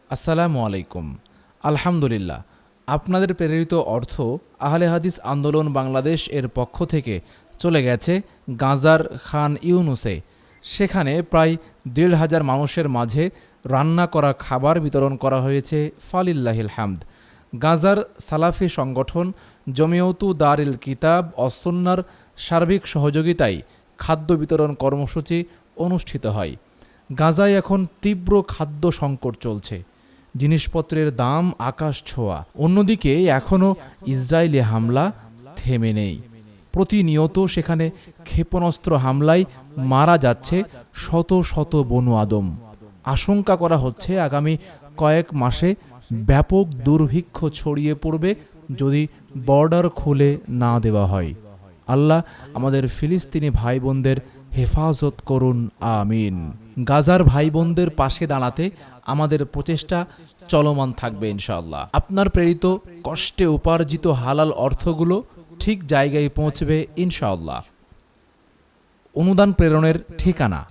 আসসালামু আলাইকুম। আলহামদুলিল্লাহ, আপনাদের প্রেরিত অর্থ আহলে হাদিস আন্দোলন বাংলাদেশ এর পক্ষ থেকে চলে গেছে গাজার খান ইউনুসে। সেখানে প্রায় ১,৫০০ মানুষের মাঝে রান্না করা খাবার বিতরণ করা হয়েছে। ফালিল্লাহিল হামদ। গাজার সালাফি সংগঠন জমিয়তু দারিল কিতাব অসুন্নার সার্বিক সহযোগিতায় খাদ্য বিতরণ কর্মসূচি অনুষ্ঠিত হয়। গাজায় এখন তীব্র খাদ্য সংকট চলছে, জিনিসপত্রের দাম আকাশ ছোঁয়া। অন্যদিকে এখনও ইসরায়েলি হামলা থেমে নেই। প্রতিনিয়ত সেখানে ক্ষেপণাস্ত্র হামলায় মারা যাচ্ছে শত শত বনু আদম। আশঙ্কা করা হচ্ছে আগামী কয়েক মাসে ব্যাপক দুর্ভিক্ষ ছড়িয়ে পড়বে যদি বর্ডার খুলে না দেওয়া হয়। আল্লাহ আমাদের ফিলিস্তিনি ভাই বোনদের হেফাজত করুন, আমিন। গাজার ভাই বোনদের পাশে দাঁড়াতে আমাদের প্রচেষ্টা চলমান থাকবে ইনশাআল্লাহ। আপনার প্রেরিত কষ্টে উপার্জিত হালাল অর্থগুলো ঠিক জায়গায় পৌঁছবে ইনশাআল্লাহ। অনুদান প্রেরণের ঠিকানা